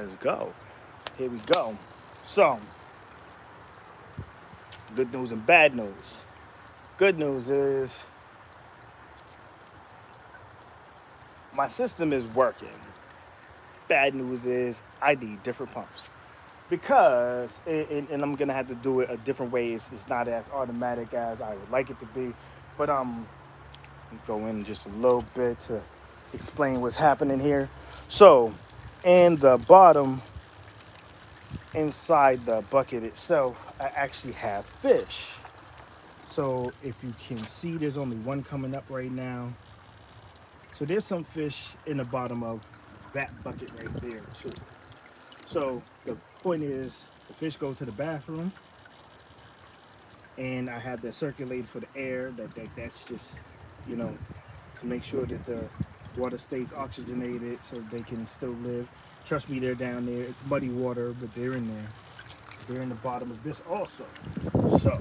Let's go. Here we go. So, good news and bad news. Good news is my system is working. Bad news is I need different pumps because, and I'm gonna have to do it a different way. It's not as automatic as I would like it to be, but go in just a little bit to explain what's happening here. So, in the bottom, inside the bucket itself, I actually have fish. So if you can see, there's only one coming up right now. So there's some fish in the bottom of that bucket right there too. So the point is, the fish go to the bathroom, and I have that circulated for the air. That's just, you know, to make sure that the water stays oxygenated so they can still live. Trust me, they're down there. It's muddy water, but they're in there. They're in the bottom of this also. So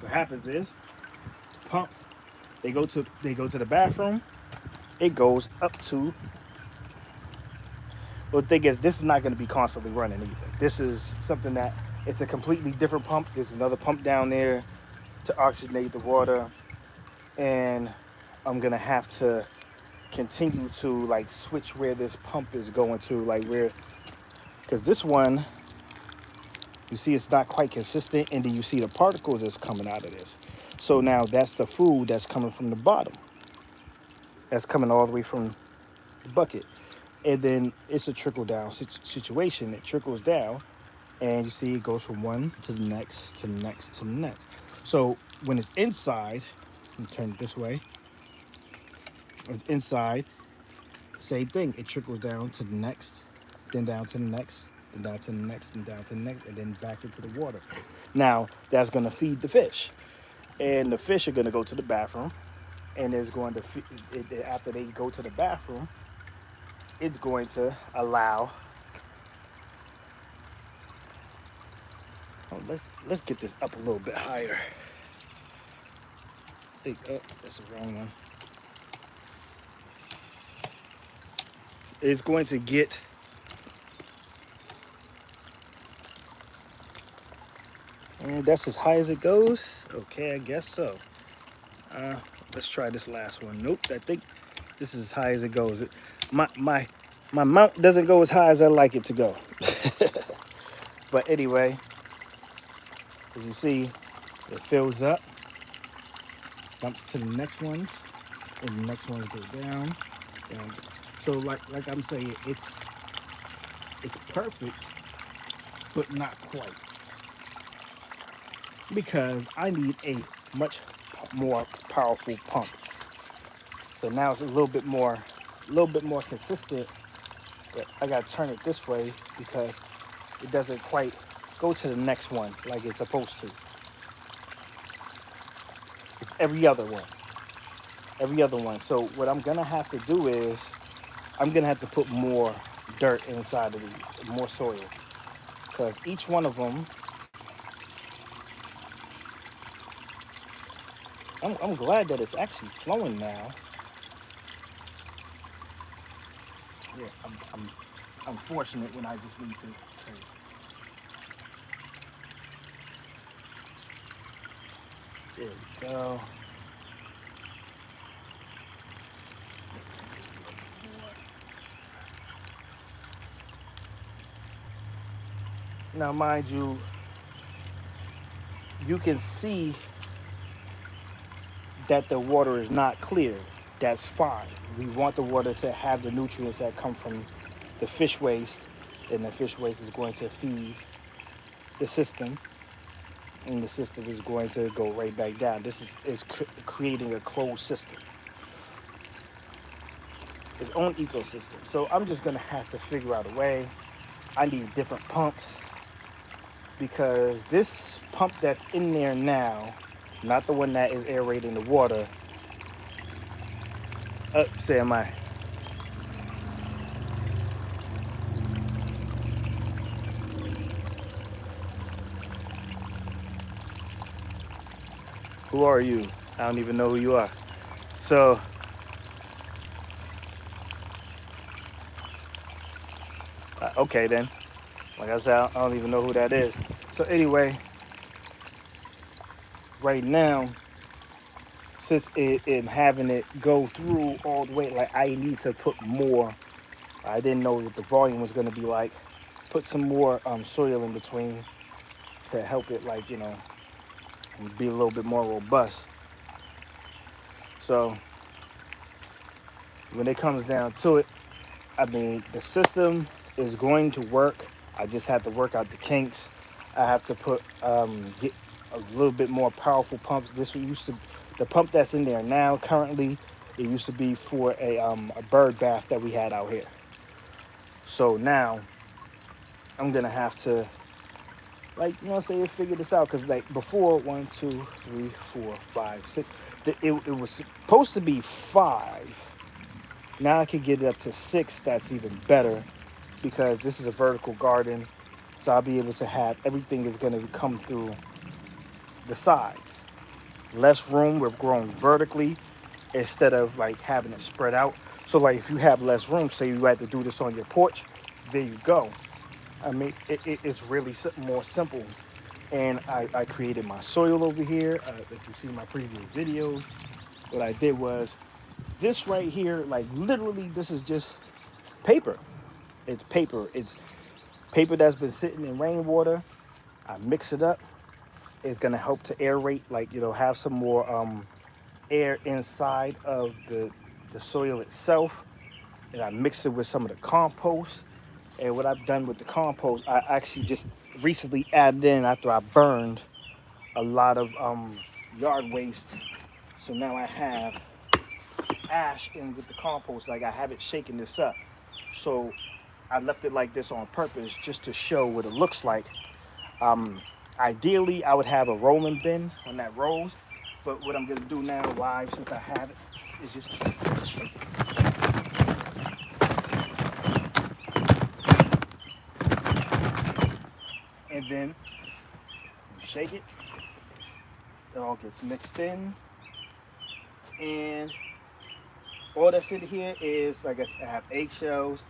what happens is, pump. They go to the bathroom. It goes up to. Well, the thing is, this is not going to be constantly running either. This is something that it's a completely different pump. There's another pump down there to oxygenate the water, and I'm gonna have to continue to like switch where this pump is going to, like where, because this one, you see, it's not quite consistent, and then you see the particles that's coming out of this. So now that's the food that's coming from the bottom. That's coming all the way from the bucket. And then it's a trickle down situation. It trickles down, and you see it goes from one to the next, to the next, to the next. So when it's inside, let me turn it this way. When it's inside, same thing. It trickles down to the next, then down to the next, then down to the next, and down to the next, and then back into the water. Now that's gonna feed the fish, and the fish are gonna go to the bathroom, and it's going to after they go to the bathroom, it's going to allow. Oh, let's get this up a little bit higher. I think, oh, that's the wrong one. It's going to get. And that's as high as it goes. Okay, I guess so. Let's try this last one. Nope, I think this is as high as it goes. My mount doesn't go as high as I like it to go. But anyway, as you see, it fills up, jumps to the next ones, and the next ones go down. And so like I'm saying, it's perfect, but not quite. Because I need a much more powerful pump. So now it's a little bit more consistent, but I gotta turn it this way because it doesn't quite go to the next one like it's supposed to. It's every other one. So what I'm gonna have to do is I'm gonna have to put more dirt inside of these, more soil, because each one of them. I'm glad that it's actually flowing now. Yeah, I'm fortunate when I just need to. There we go. Let's turn this a little bit more. Now, mind you, you can see that the water is not clear. That's fine. We want the water to have the nutrients that come from the fish waste, and the fish waste is going to feed the system, and the system is going to go right back down. This is creating a closed system, its own ecosystem. So I'm just gonna have to figure out a way. I need different pumps because this pump that's in there now, not the one that is aerating the water. Say am I? Who are you? I don't even know who you are. So Okay then. Like I said, I don't even know who that is. So anyway, right now, since it having it go through all the way, like I need to put more. I didn't know what the volume was gonna be like. Put some more soil in between to help it, like, be a little bit more robust. So when it comes down to it, I mean, the system is going to work. I just have to work out the kinks. I have to get a little bit more powerful pumps. This one used to, the pump that's in there now, currently, it used to be for a bird bath that we had out here. So now I'm gonna have to, like, say, figure this out. Cause like before, 1, 2, 3, 4, 5, 6, it was supposed to be 5. Now I can get it up to 6. That's even better because this is a vertical garden. So I'll be able to have everything is going to come through the sides. Less room. We're growing vertically instead of like having it spread out. So like if you have less room, say you had to do this on your porch, there you go. I mean, it's really more simple. And I created my soil over here. If you see my previous videos, what I did was this right here, like literally, this is just paper. It's paper. It's paper that's been sitting in rainwater. I mix it up. It's gonna help to aerate, like, have some more air inside of the soil itself. And I mix it with some of the compost. And what I've done with the compost, I actually just recently added in after I burned a lot of yard waste. So now I have ash in with the compost. Like I have it shaking this up. So I left it like this on purpose just to show what it looks like. Ideally, I would have a rolling bin when that rolls. But what I'm gonna do now live, since I have it, is just shake it. And then you shake it. It all gets mixed in. And all that's in here is, like I said, I have eggshells.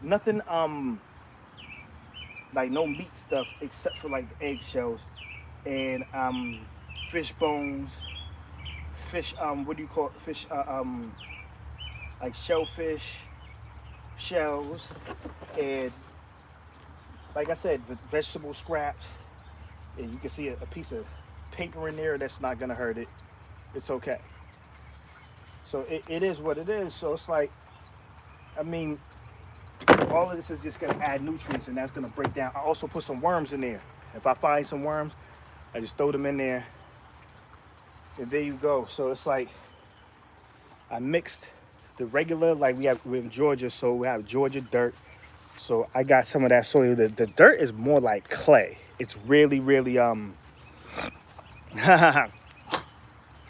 Nothing, like no meat stuff except for like the eggshells and fish bones, fish, what do you call it? Fish, like shellfish, shells, and like I said, vegetable scraps. And you can see a piece of paper in there that's not gonna hurt it. It's okay. So it is what it is. So it's like, I mean, all of this is just gonna add nutrients and that's gonna break down. I also put some worms in there. If I find some worms, I just throw them in there and there you go. So it's like, I mixed the regular, like we're in Georgia, so we have Georgia dirt. So I got some of that soil. The dirt is more like clay. It's really, really, oh,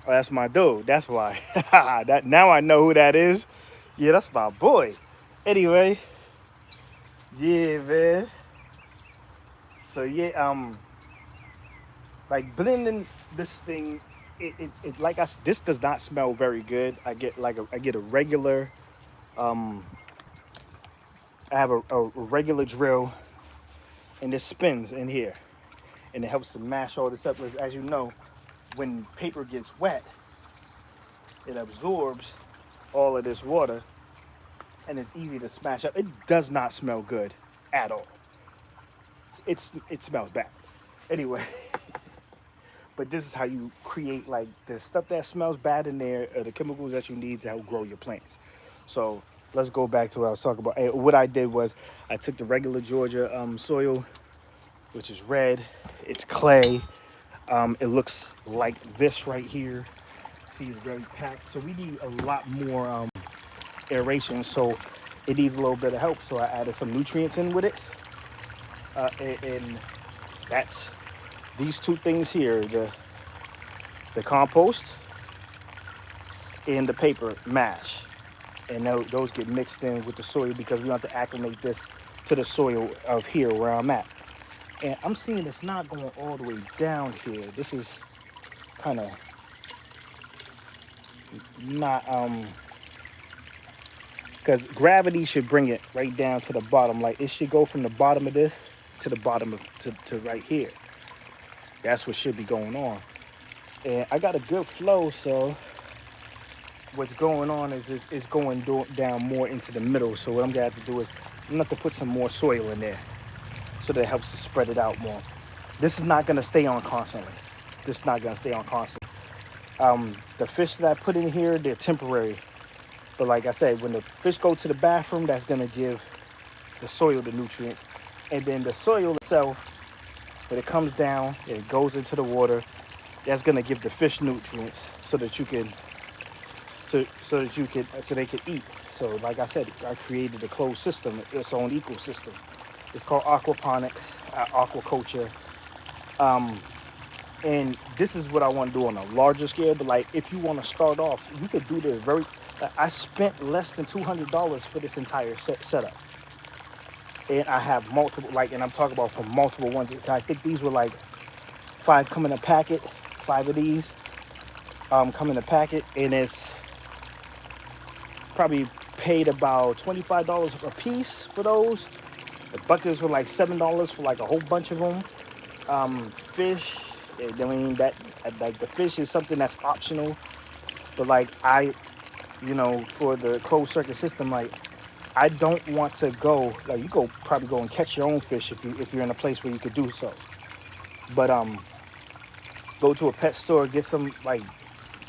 that's my dude. That's why. That now I know who that is. Yeah, that's my boy. Anyway, yeah, man. So yeah, like blending this thing, it like this does not smell very good. I get a regular, I have a regular drill, and this spins in here, and it helps to mash all this up. As you know, when paper gets wet, it absorbs all of this water, and it's easy to smash up. It does not smell good at all. It smells bad. Anyway, but this is how you create like the stuff that smells bad in there, the chemicals that you need to help grow your plants. So let's go back to what I was talking about. What I did was I took the regular Georgia soil, which is red. It's clay. It looks like this right here. See, it's very packed. So we need a lot more aeration. So it needs a little bit of help. So I added some nutrients in with it. And that's these two things here, the compost and the paper mash. And those get mixed in with the soil because we have to acclimate this to the soil of here where I'm at. And I'm seeing it's not going all the way down here. This is kind of not, because gravity should bring it right down to the bottom. Like it should go from the bottom of this to the bottom of to right here. That's what should be going on. And I got a good flow, so what's going on is going down more into the middle. So what I'm gonna have to do is I'm gonna have to put some more soil in there so that it helps to spread it out more. This is not gonna stay on constantly. This is not gonna stay on constantly. The fish that I put in here, they're temporary. But like I said, when the fish go to the bathroom, that's gonna give the soil the nutrients. And then the soil itself, when it comes down and it goes into the water, that's gonna give the fish nutrients so that you can so they can eat. So like I said, I created a closed system, its own ecosystem. It's called aquaponics, aquaculture. And this is what I want to do on a larger scale. But like, if you want to start off, you could do this very. I spent less than $200 for this entire setup, and I have multiple. Like, and I'm talking about from multiple ones. I think these were like 5 come in a packet. 5 of these come in a packet, and it's probably paid about $25 a piece for those. The buckets were like $7 for like a whole bunch of them. Fish, I mean, that like the fish is something that's optional, but like for the closed circuit system, like I don't want to go like you probably go and catch your own fish if you're in a place where you could do so. But go to a pet store, get some like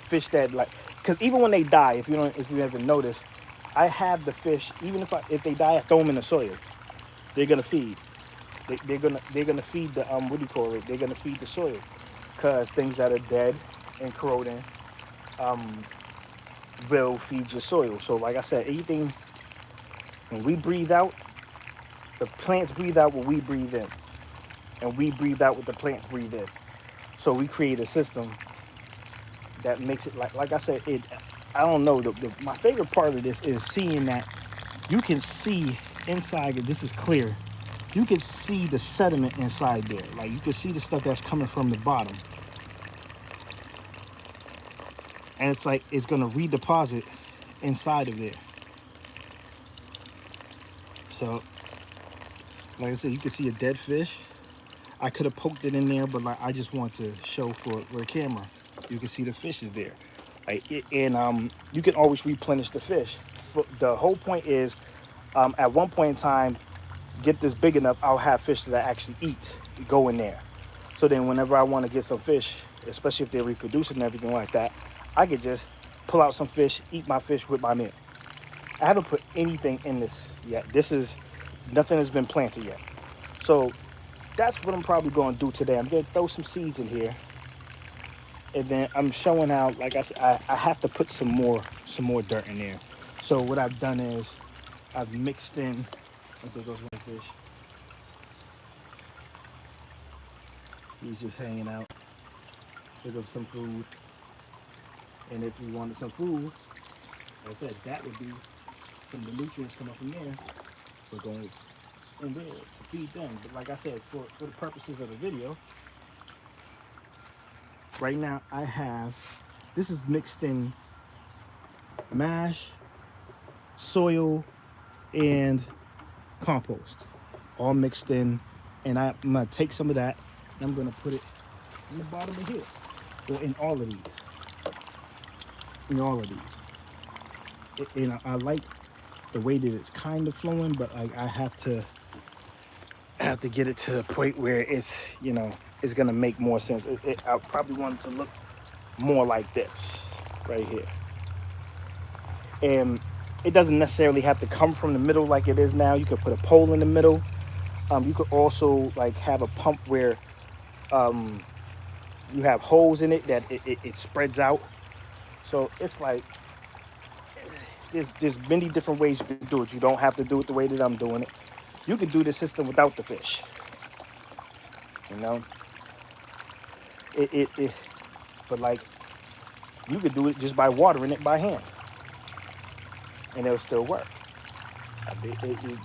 fish that like, because even when they die, if you ever notice, I have the fish. Even if they die, I throw them in the soil. They're gonna feed. They're gonna feed the what do you call it? They're gonna feed the soil, because things that are dead and corroding will feed your soil. So like I said, anything when we breathe out, the plants breathe out what we breathe in, and we breathe out what the plants breathe in. So we create a system that makes it like I said. I don't know. My favorite part of this is seeing that you can see inside. This is clear. You can see the sediment inside there. Like you can see the stuff that's coming from the bottom. And it's like it's gonna redeposit inside of there. So, like I said, you can see a dead fish. I could have poked it in there, but like I just want to show for a camera. You can see the fish is there. And you can always replenish the fish. The whole point is, at one point in time, get this big enough, I'll have fish that I actually eat, go in there. So then whenever I want to get some fish, especially if they're reproducing and everything like that, I could just pull out some fish, eat my fish with my meal. I haven't put anything in this yet. Nothing has been planted yet. So that's what I'm probably going to do today. I'm going to throw some seeds in here. And then I'm showing how, like I said, I have to put some more dirt in there. So what I've done is I've mixed in, there goes one fish. He's just hanging out. There goes some food. And if you wanted some food, like I said, that would be some of the nutrients coming from there. We're going in there to feed them. But like I said, for the purposes of the video, right now I have, this is mixed in mash, soil, and compost, all mixed in. And I'm gonna take some of that and I'm gonna put it in the bottom of here, or in all of these. And I like the way that it's kind of flowing, but I have to get it to the point where it's it's gonna make more sense. I probably want it to look more like this right here, and it doesn't necessarily have to come from the middle like it is now. You could put a pole in the middle. You could also like have a pump where you have holes in it that it spreads out. So it's like there's many different ways you can do it. You don't have to do it the way that I'm doing it. You can do this system without the fish. But like you could do it just by watering it by hand, and it'll still work.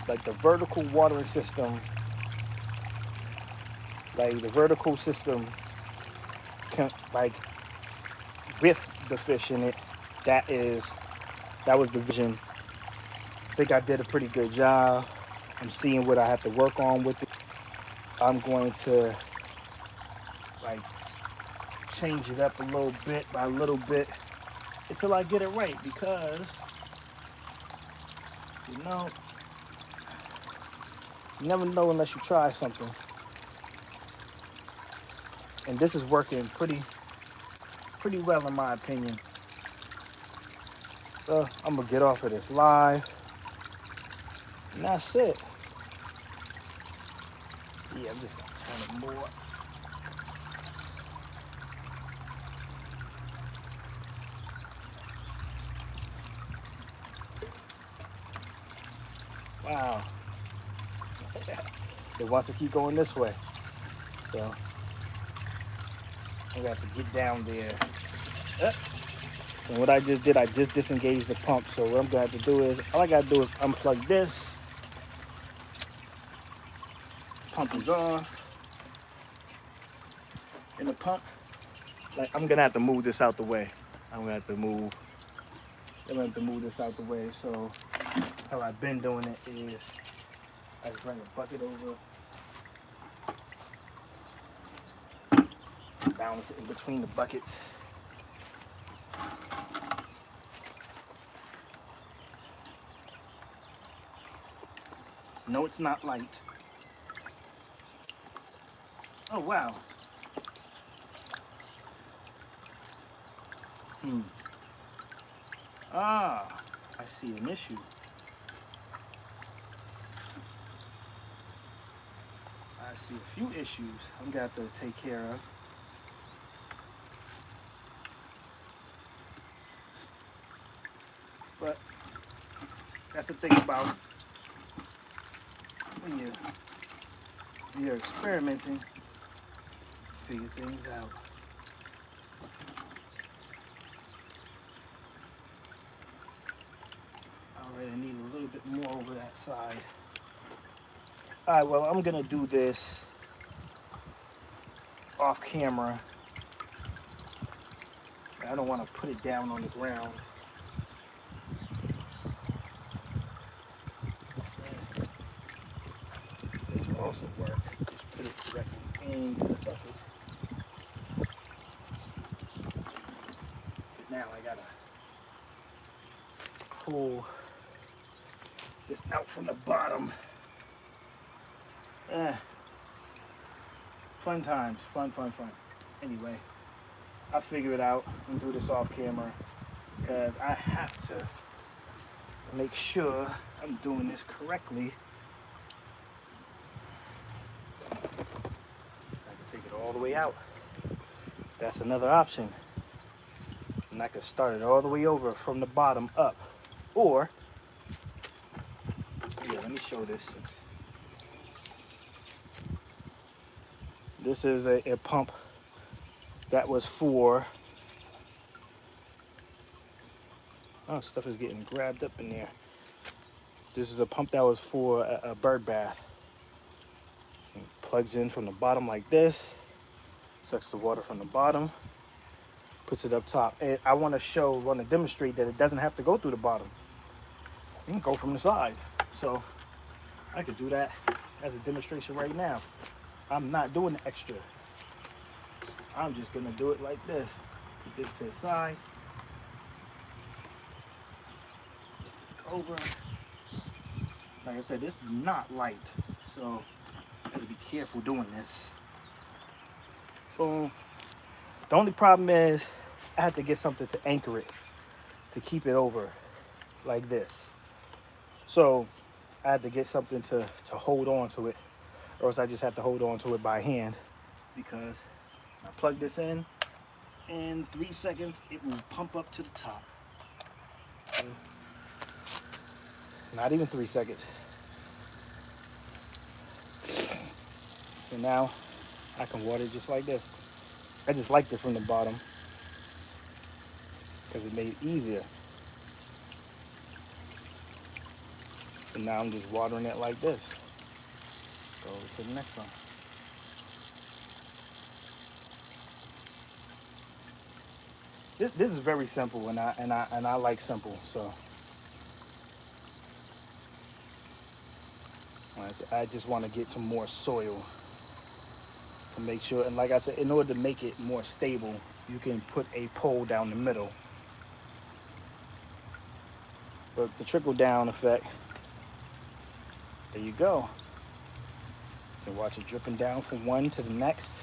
Like the vertical watering system, can, like with the fish in it, that was the vision think I did a pretty good job. I'm seeing what I have to work on with it. I'm going to like change it up a little bit by a little bit until I get it right, because you know, you never know unless you try something. And this is working pretty well in my opinion. So I'm gonna get off of this live, and that's it. Yeah, I'm just gonna turn it more. Wow. It wants to keep going this way. So I'm gonna have to get down there. And what I just did, I just disengaged the pump. So what I'm gonna have to do is, all I gotta do is unplug this. Pump is off. And the pump, like, I'm gonna have to move this out the way. I'm gonna have to move this out the way. So how I've been doing it is I just bring a bucket over, balance it in between the buckets. No, it's not light. Oh, wow. Ah, I see an issue. I see a few issues I'm gonna have to take care of. But that's the thing about when you're experimenting, figure things out. Alright, I need a little bit more over that side. Alright, well, I'm gonna do this off camera. I don't want to put it down on the ground. This will also work. Just put it directly into the bucket. But now I gotta pull this out from the bottom. Fun times, fun. Anyway, I'll figure it out and do this off camera, because I have to make sure I'm doing this correctly. I can take it all the way out. That's another option. And I can start it all the way over from the bottom up. Or, yeah, let me show this. This is a pump that was for, oh, stuff is getting grabbed up in there. This is a pump that was for a bird bath. It plugs in from the bottom like this, sucks the water from the bottom, puts it up top. And I want to demonstrate that it doesn't have to go through the bottom. You can go from the side. So I could do that as a demonstration right now. I'm not doing the extra. I'm just gonna do it like this. Put this to the side. Over. Like I said, this is not light, so I gotta be careful doing this. Boom. The only problem is I have to get something to anchor it, to keep it over like this. So I had to get something to hold on to it, or else I just have to hold on to it by hand, because I plug this in 3 seconds, it will pump up to the top. Not even 3 seconds. So now I can water it just like this. I just liked it from the bottom because it made it easier. So now I'm just watering it like this. Go over to the next one. This is very simple, and I like simple. So guys. I just want to get some more soil to make sure. And like I said, in order to make it more stable, you can put a pole down the middle. But the trickle down effect, there you go. You can watch it dripping down from one to the next.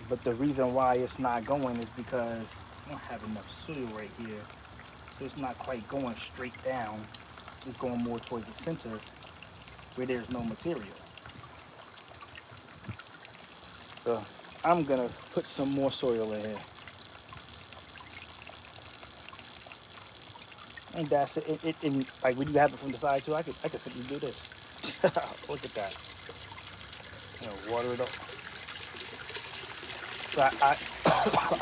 But the reason why it's not going is because I don't have enough soil right here. So it's not quite going straight down. It's going more towards the center where there's no material. So I'm gonna put some more soil in here. And that's it. Like when you have it from the side too, I could simply do this. Look at that. Water it up. So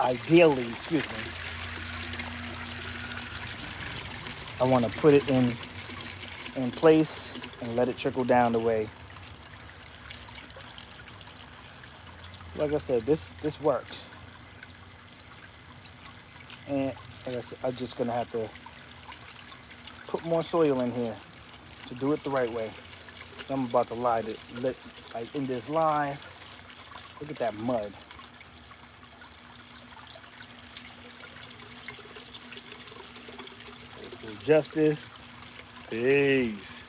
ideally, excuse me, I want to put it in place and let it trickle down the way. Like I said, this works. And like I said, I'm just gonna have to put more soil in here to do it the right way. I'm about to light it, like in this line. Look at that mud. Let's do justice. Peace.